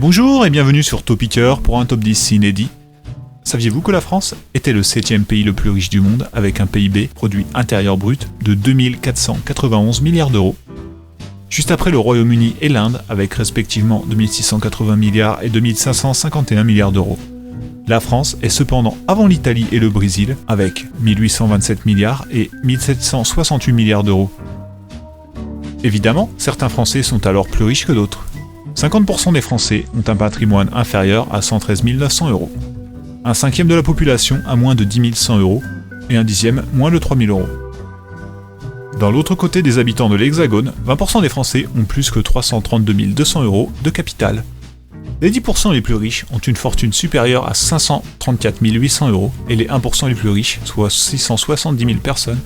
Bonjour et bienvenue sur Topicker pour un top 10 inédit. Saviez-vous que la France était le 7e pays le plus riche du monde avec un PIB, produit intérieur brut, de 2491 milliards d'euros. Juste après le Royaume-Uni et l'Inde avec respectivement 2680 milliards et 2551 milliards d'euros. La France est cependant avant l'Italie et le Brésil avec 1827 milliards et 1768 milliards d'euros. Évidemment, certains Français sont alors plus riches que d'autres. 50% des Français ont un patrimoine inférieur à 113 900 euros. Un cinquième de la population a moins de 10 100 euros et un dixième moins de 3 000 euros. Dans l'autre côté des habitants de l'Hexagone, 20% des Français ont plus que 332 200 euros de capital. Les 10% les plus riches ont une fortune supérieure à 534 800 euros et les 1% les plus riches, soit 670 000 personnes,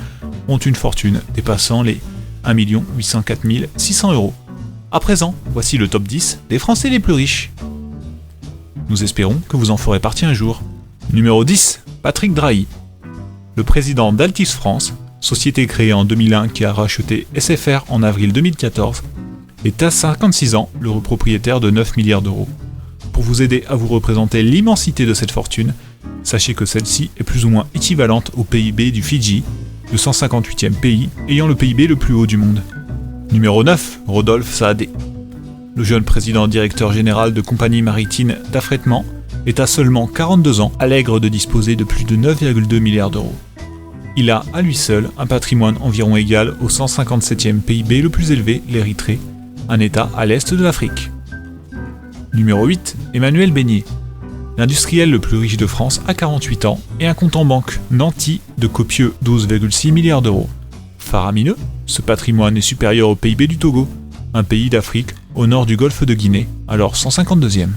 ont une fortune dépassant les 1 804 600 euros. À présent, voici le top 10 des Français les plus riches. Nous espérons que vous en ferez partie un jour. Numéro 10, Patrick Drahi. Le président d'Altis France, société créée en 2001 qui a racheté SFR en avril 2014, est à 56 ans le propriétaire de 9 milliards d'euros. Pour vous aider à vous représenter l'immensité de cette fortune, sachez que celle-ci est plus ou moins équivalente au PIB du Fidji, le 158e pays ayant le PIB le plus haut du monde. Numéro 9, Rodolphe Saadé. Le jeune président directeur général de compagnie maritime d'affrètement est à seulement 42 ans, allègre de disposer de plus de 9,2 milliards d'euros. Il a, à lui seul, un patrimoine environ égal au 157e PIB le plus élevé, l'Érythrée, un État à l'est de l'Afrique. Numéro 8, Emmanuel Beignet. L'industriel le plus riche de France a 48 ans et un compte en banque nanti de copieux 12,6 milliards d'euros. Faramineux, ce patrimoine est supérieur au PIB du Togo, un pays d'Afrique au nord du golfe de Guinée, alors 152e.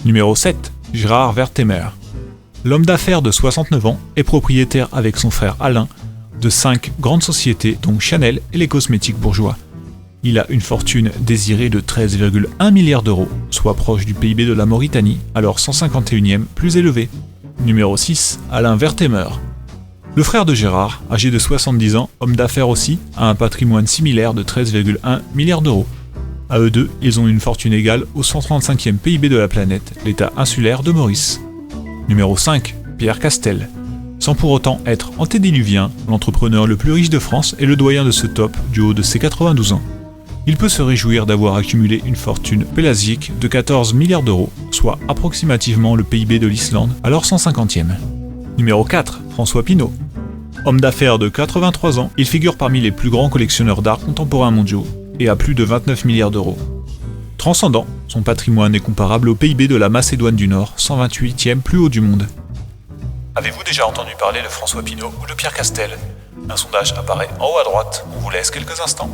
Numéro 7, Gérard Vertemer. L'homme d'affaires de 69 ans est propriétaire avec son frère Alain de 5 grandes sociétés dont Chanel et les cosmétiques bourgeois. Il a une fortune désirée de 13,1 milliards d'euros, soit proche du PIB de la Mauritanie, alors 151e plus élevé. Numéro 6, Alain Vertemer. Le frère de Gérard, âgé de 70 ans, homme d'affaires aussi, a un patrimoine similaire de 13,1 milliards d'euros. À eux deux, ils ont une fortune égale au 135e PIB de la planète, l'état insulaire de Maurice. Numéro 5, Pierre Castel. Sans pour autant être antédiluvien, l'entrepreneur le plus riche de France est le doyen de ce top du haut de ses 92 ans. Il peut se réjouir d'avoir accumulé une fortune pélagique de 14 milliards d'euros, soit approximativement le PIB de l'Islande, alors 150e. Numéro 4, François Pinault. Homme d'affaires de 83 ans, il figure parmi les plus grands collectionneurs d'art contemporains mondiaux et a plus de 29 milliards d'euros. Transcendant, son patrimoine est comparable au PIB de la Macédoine du Nord, 128e plus haut du monde. Avez-vous déjà entendu parler de François Pinault ou de Pierre Castel? Un sondage apparaît en haut à droite, on vous laisse quelques instants.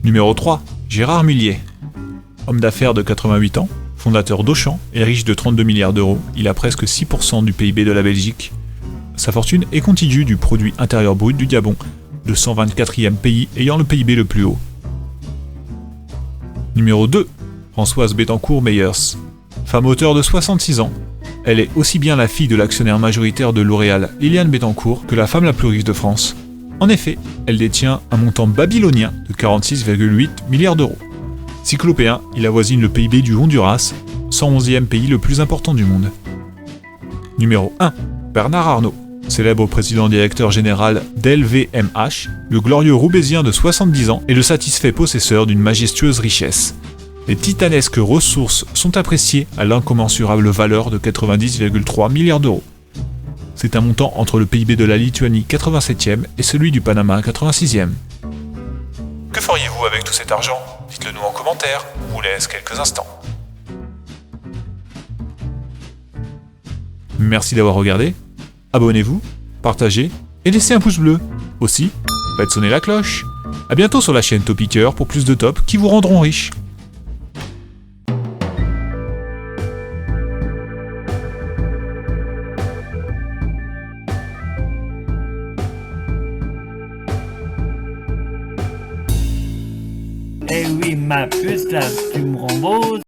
Numéro 3, Gérard Mullier. Homme d'affaires de 88 ans, fondateur d'Auchan et riche de 32 milliards d'euros, il a presque 6% du PIB de la Belgique. Sa fortune est contigue du produit intérieur brut du Gabon, le 124e pays ayant le PIB le plus haut. Numéro 2, Françoise Bettencourt-Meyers. Femme auteure de 66 ans, elle est aussi bien la fille de l'actionnaire majoritaire de L'Oréal, Liliane Bettencourt, que la femme la plus riche de France. En effet, elle détient un montant babylonien de 46,8 milliards d'euros. Cyclopéen, il avoisine le PIB du Honduras, 111e pays le plus important du monde. Numéro 1, Bernard Arnault. Célèbre président directeur général d'LVMH, le glorieux roubaisien de 70 ans est le satisfait possesseur d'une majestueuse richesse. Les titanesques ressources sont appréciées à l'incommensurable valeur de 90,3 milliards d'euros. C'est un montant entre le PIB de la Lituanie 87e et celui du Panama 86e. Que feriez-vous avec tout cet argent? Dites-le nous en commentaire, on vous laisse quelques instants. Merci d'avoir regardé, abonnez-vous, partagez et laissez un pouce bleu. Aussi, faites sonner la cloche. A bientôt sur la chaîne Topicker pour plus de tops qui vous rendront riches. Eh oui, ma puce, là, tu me rends beau.